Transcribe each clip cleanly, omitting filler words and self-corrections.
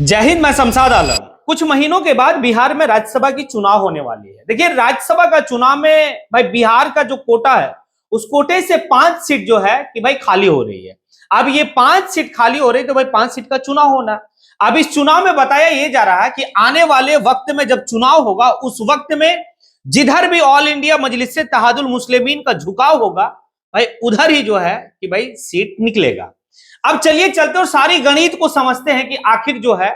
जय हिंद। मैं शमशाद आलम। कुछ महीनों के बाद बिहार में राज्यसभा की चुनाव होने वाली है। देखिए, राज्यसभा का चुनाव में भाई बिहार का जो कोटा है उस कोटे से 5 सीट जो है कि भाई खाली हो रही है। अब ये 5 सीट खाली हो रही है तो भाई 5 सीट का चुनाव होना। अब इस चुनाव में बताया ये जा रहा है कि आने वाले वक्त में जब चुनाव होगा उस वक्त में जिधर भी ऑल इंडिया मजलिस से तहादुल मुस्लिमीन का झुकाव होगा भाई उधर ही जो है कि भाई सीट निकलेगा। अब चलिए चलते और सारी गणित को समझते हैं कि आखिर जो है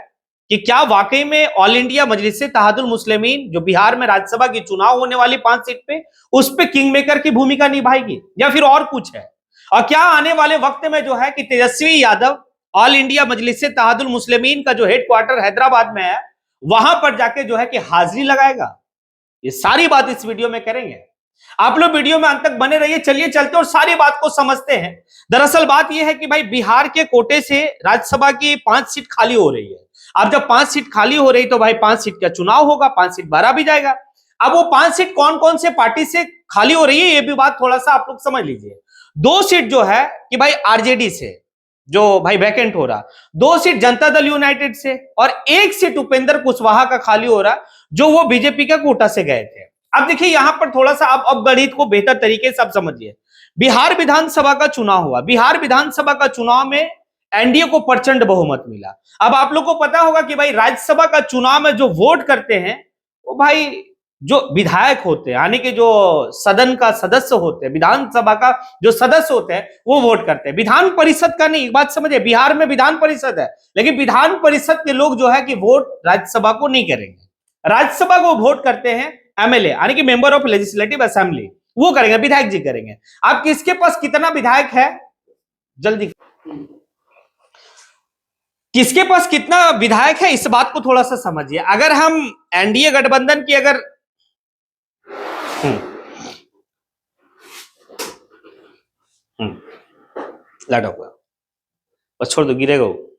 कि क्या वाकई में ऑल इंडिया मजलिस से तहादुल मुस्लिमीन जो बिहार में राज्यसभा की चुनाव होने वाली 5 सीट पे उस पे किंग मेकर की भूमिका निभाएगी या फिर और कुछ है। और क्या आने वाले वक्त में जो है कि तेजस्वी यादव ऑल इंडिया मजलिस से तहादुल मुस्लिमीन का जो हेडक्वार्टर हैदराबाद में है वहां पर जाके जो है कि हाजिरी लगाएगा। ये सारी बात इस वीडियो में करेंगे। आप लोग वीडियो में अंत तक बने रहिए। चलिए चलते और सारी बात को समझते हैं। दरअसल बात यह है कि भाई बिहार के कोटे से राज्यसभा की 5 सीट खाली हो रही है। अब जब 5 सीट खाली हो रही तो भाई 5 सीट का चुनाव होगा, 5 सीट भरा भी जाएगा। अब वो 5 सीट कौन कौन से पार्टी से खाली हो रही है ये भी बात थोड़ा सा आप लोग समझ लीजिए। 2 सीट जो है कि भाई आरजेडी से जो भाई वैकेंट हो रहा, 2 सीट जनता दल यूनाइटेड से और 1 सीट उपेंद्र कुशवाहा का खाली हो रहा जो वो बीजेपी का कोटा से गए थे। अब देखिए यहां पर थोड़ा सा अब गणित को बेहतर तरीके से आप समझिए। बिहार विधानसभा का चुनाव हुआ। बिहार विधानसभा का चुनाव में एनडीए को प्रचंड बहुमत मिला। अब आप लोग को पता होगा कि भाई राज्यसभा का चुनाव में जो वोट करते हैं वो भाई जो विधायक होते हैं यानी कि जो सदन का सदस्य होते हैं, विधानसभा का जो सदस्य होते हैं वो वोट करते हैं। विधान परिषद का नहीं, एक बात समझिए, बिहार में विधान परिषद है लेकिन विधान परिषद के लोग जो है कि वोट राज्यसभा को नहीं करेंगे। राज्यसभा को वोट करते हैं एमएलए यानी कि मेंबर ऑफ लेजिस्लेटिव असेंबली, वो करेंगे, विधायक जी करेंगे। अब किसके पास कितना विधायक है, जल्दी किसके पास कितना विधायक है इस बात को थोड़ा सा समझिए। अगर हम एनडीए गठबंधन की अगर लाइट होगा बस छोड़ दो, गिरेगा वो।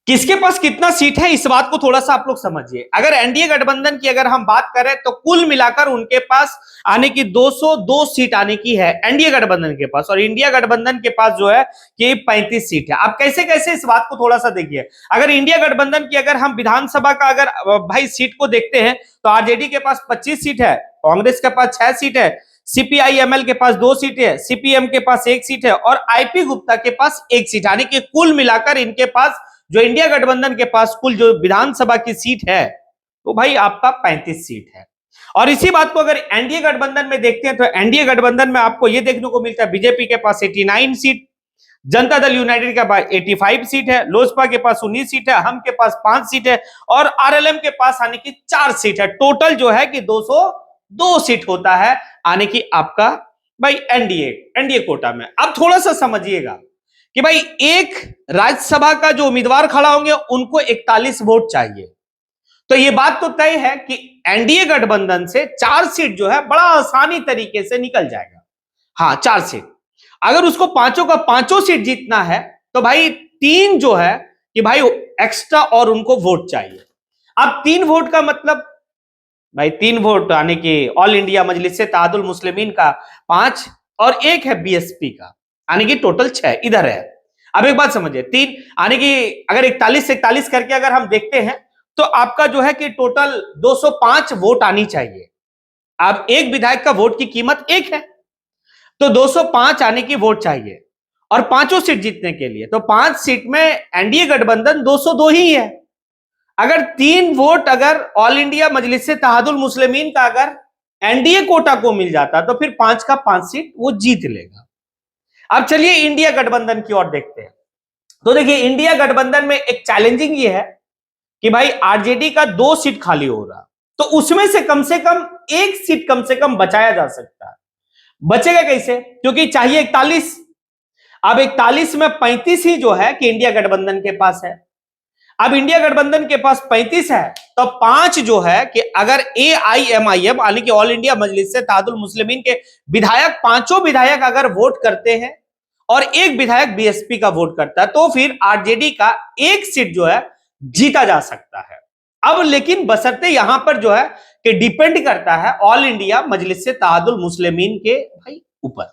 किसके पास कितना सीट है इस बात को थोड़ा सा आप लोग समझिए। अगर एनडीए गठबंधन की अगर हम बात करें तो कुल मिलाकर उनके पास आने की 202 सीट आने की है एनडीए गठबंधन के पास, और इंडिया गठबंधन के पास जो है कि 35 सीट है। अब कैसे कैसे इस बात को थोड़ा सा देखिए। अगर इंडिया गठबंधन की अगर हम विधानसभा का अगर भाई सीट को देखते हैं तो आरजेडी के पास 25 सीट है, कांग्रेस के पास 6 सीट है, सीपीआईएमएल के पास 2 सीट है, सीपीएम के पास 1 सीट है और आईपी गुप्ता के पास 1 सीट, यानी कि कुल मिलाकर इनके पास जो इंडिया गठबंधन के पास कुल जो विधानसभा की सीट है तो भाई आपका 35 सीट है। और इसी बात को अगर एनडीए गठबंधन में देखते हैं तो एनडीए गठबंधन में आपको यह देखने को मिलता है बीजेपी के पास 89 सीट, जनता दल यूनाइटेड के पास 85 सीट है, लोजपा के पास 19 सीट है, हम के पास 5 सीट है और आरएलएम के पास आने की 4 सीट है। टोटल जो है कि 202 सीट होता है आने की आपका भाई एनडीए कोटा में। अब थोड़ा सा समझिएगा कि भाई एक राज्यसभा का जो उम्मीदवार खड़ा होंगे उनको 41 वोट चाहिए। तो ये बात तो तय है कि एनडीए गठबंधन से 4 सीट जो है बड़ा आसानी तरीके से निकल जाएगा। हाँ 4 सीट। अगर उसको पांचों का पांचों सीट जीतना है तो भाई 3 जो है कि भाई एक्स्ट्रा और उनको वोट चाहिए। अब 3 वोट का मतलब भाई 3 वोट आने की ऑल इंडिया मजलिस से तहादुल मुस्लिमीन का 5 और 1 है बीएसपी का, यानी कि टोटल 6 इधर है। अब एक बात समझिए, 3 यानी कि अगर 41 से 41 करके अगर हम देखते हैं तो आपका जो है कि टोटल 205 वोट आनी चाहिए। अब एक विधायक का वोट की कीमत 1 है तो 205 आने की वोट चाहिए और पांचों सीट जीतने के लिए तो 5 सीट में एनडीए गठबंधन 202 ही है। अगर 3 वोट अगर ऑल इंडिया मजलिस से तहादुल मुस्लिमीन का अगर एनडीए कोटा को मिल जाता तो फिर 5 का 5 सीट वो जीत लेगा। अब चलिए इंडिया गठबंधन की ओर देखते हैं। तो देखिए इंडिया गठबंधन में एक चैलेंजिंग ये है कि भाई आरजेडी का 2 सीट खाली हो रहा तो उसमें से कम 1 सीट कम से कम बचाया जा सकता है। बचेगा कैसे, क्योंकि चाहिए 41। अब 41 में 35 ही जो है कि इंडिया गठबंधन के पास है। अब इंडिया गठबंधन के पास 35 है तो 5 जो है कि अगर एआईएमआईएम यानी कि ऑल इंडिया मजलिस से तहादुल मुस्लिमीन के विधायक, पांचों विधायक अगर वोट करते हैं और 1 विधायक बीएसपी का वोट करता है तो फिर आरजेडी का 1 सीट जो है जीता जा सकता है। अब लेकिन बशर्ते यहां पर जो है कि डिपेंड करता है ऑल इंडिया मजलिस से तहादुल मुस्लिमीन के भाई ऊपर,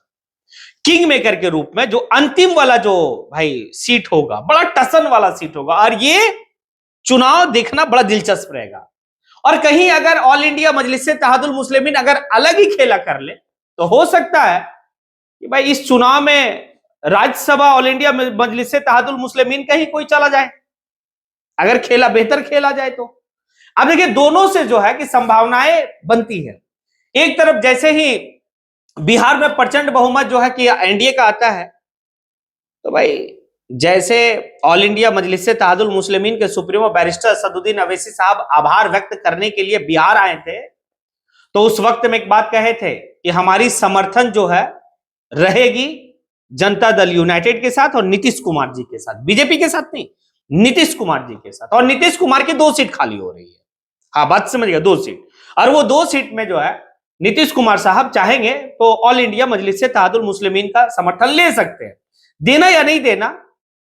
किंग मेकर के रूप में, जो अंतिम वाला जो भाई सीट होगा, बड़ा टसन वाला सीट होगा, और ये चुनाव देखना बड़ा दिलचस्प रहेगा। और कहीं अगर ऑल इंडिया मजलिस-ए-इत्तेहादुल मुस्लिमीन अगर अलग ही खेला कर ले, तो हो सकता है कि भाई इस चुनाव में राज्यसभा ऑल इंडिया मजलिस-ए-इत्तेहादुल मुस्लिमीन कहीं कोई चला जाए, अगर खेला बेहतर खेला जाए तो। अब देखिए दोनों से जो है कि संभावनाएं बनती है। एक तरफ जैसे ही बिहार में प्रचंड बहुमत जो है कि एनडीए का आता है, तो भाई जैसे ऑल इंडिया मजलिस-ए-इत्तेहादुल मुस्लिमीन के सुप्रीमो बैरिस्टर असदुद्दीन अवैसी साहब आभार व्यक्त करने के लिए बिहार आए थे, तो उस वक्त में एक बात कहे थे कि हमारी समर्थन जो है रहेगी जनता दल यूनाइटेड के साथ और नीतीश कुमार जी के साथ, बीजेपी के साथ नहीं, नीतीश कुमार जी के साथ। और नीतीश कुमार की 2 सीट खाली हो रही है, हाँ बात समझिएगा, 2 सीट, और वो 2 सीट में जो है नीतीश कुमार साहब चाहेंगे तो ऑल इंडिया मजलिस-ए-इत्तेहादुल मुस्लिमीन का समर्थन ले सकते हैं। देना या नहीं देना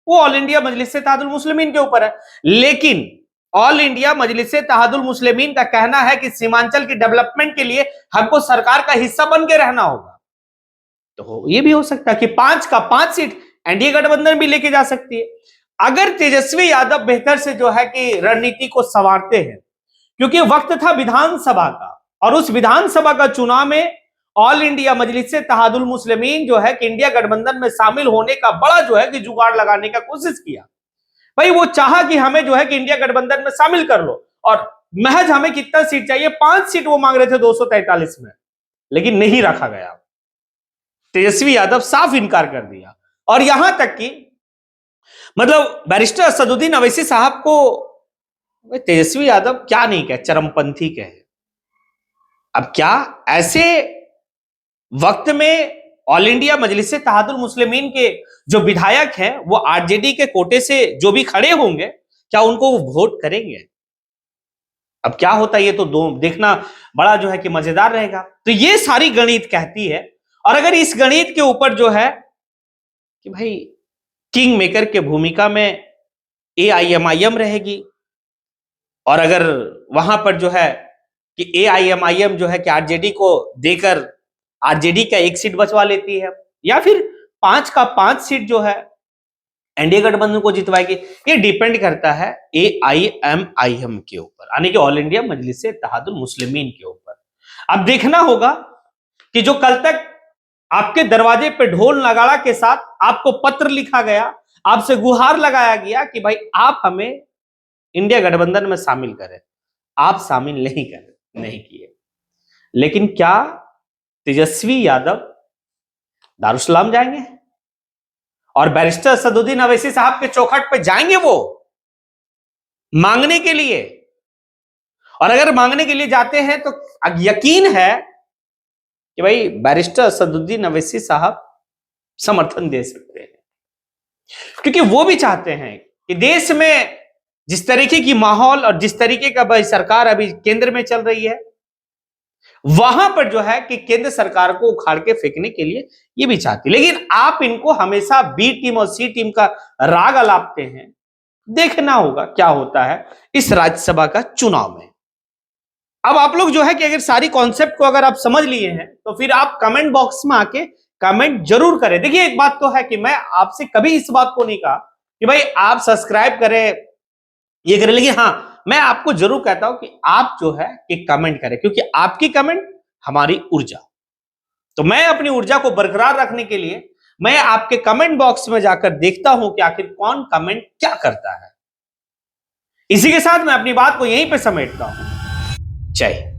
वो ऑल इंडिया मजलिस-ए-इत्तेहादुल मुस्लिमीन के ऊपर है, लेकिन ऑल इंडिया मजलिस-ए-इत्तेहादुल मुस्लिमीन का कहना है कि सीमांचल की डेवलपमेंट के लिए हमको सरकार का हिस्सा बन के रहना होगा। तो ये भी हो सकता है कि 5 का 5 सीट एनडीए गठबंधन भी लेके जा सकती है, अगर तेजस्वी यादव बेहतर से जो है कि रणनीति को संवारते हैं। क्योंकि वक्त था विधानसभा का, और उस विधानसभा का चुनाव में ऑल इंडिया मजलिस-ए-इत्तेहादुल मुस्लिमीन जो है कि इंडिया गठबंधन में शामिल होने का बड़ा जो है कि जुगाड़ लगाने का कोशिश किया। भाई वो चाहा कि हमें जो है कि इंडिया गठबंधन में शामिल कर लो, और महज हमें कितना सीट चाहिए, 5 सीट वो मांग रहे थे 243 में, लेकिन नहीं रखा गया। तेजस्वी यादव साफ इनकार कर दिया, और यहां तक कि मतलब बैरिस्टर असदुद्दीन अवैसी साहब को तेजस्वी यादव क्या नहीं कहे, चरमपंथी कहे। अब क्या ऐसे वक्त में ऑल इंडिया मजलिस-ए-इत्तेहादुल मुस्लिमीन के जो विधायक हैं वो आरजेडी के कोटे से जो भी खड़े होंगे, क्या उनको वोट करेंगे? अब क्या होता है ये तो देखना बड़ा जो है कि मजेदार रहेगा। तो ये सारी गणित कहती है, और अगर इस गणित के ऊपर जो है कि भाई किंग मेकर के भूमिका में एआईएमआईएम रहेगी, और अगर वहां पर जो है कि एआईएमआईएम जो है कि आरजेडी को देकर आरजेडी का 1 सीट बचवा लेती है, या फिर 5 का 5 सीट जो है एनडीए गठबंधन को जितवाएगी, ये डिपेंड करता है एआईएमआईएम के ऊपर, यानी कि ऑल इंडिया मजलिस-ए-इत्तेहादुल मुस्लिमीन के ऊपर। अब देखना होगा कि जो कल तक आपके दरवाजे पे ढोल नगाड़ा के साथ आपको पत्र लिखा गया, आपसे गुहार लगाया गया कि भाई आप हमें इंडिया गठबंधन में शामिल करें, आप शामिल नहीं किए, लेकिन क्या तेजस्वी यादव दारुसलाम जाएंगे और बैरिस्टर असदुद्दीन अवैसी साहब के चौखट पे जाएंगे वो मांगने के लिए? और अगर मांगने के लिए जाते हैं तो यकीन है कि भाई बैरिस्टर असदुद्दीन अवैसी साहब समर्थन दे सकते हैं, क्योंकि वो भी चाहते हैं कि देश में जिस तरीके की माहौल और जिस तरीके का भाई सरकार अभी केंद्र में चल रही है, वहां पर जो है कि केंद्र सरकार को उखाड़ के फेंकने के लिए ये भी चाहती। लेकिन आप इनको हमेशा बी टीम और सी टीम का राग अलापते हैं। देखना होगा क्या होता है इस राज्यसभा का चुनाव में। अब आप लोग जो है कि अगर सारी कॉन्सेप्ट को अगर आप समझ लिए हैं, तो फिर आप कमेंट बॉक्स में आके कमेंट जरूर करें। देखिए एक बात तो है कि मैं आपसे कभी इस बात को नहीं कहा कि भाई आप सब्सक्राइब करें, ये करें, लेकिन हाँ मैं आपको जरूर कहता हूं कि आप जो है कि कमेंट करें, क्योंकि आपकी कमेंट हमारी ऊर्जा। तो मैं अपनी ऊर्जा को बरकरार रखने के लिए मैं आपके कमेंट बॉक्स में जाकर देखता हूं कि आखिर कौन कमेंट क्या करता है। इसी के साथ मैं अपनी बात को यहीं पे समेटता हूं। जय हिंद।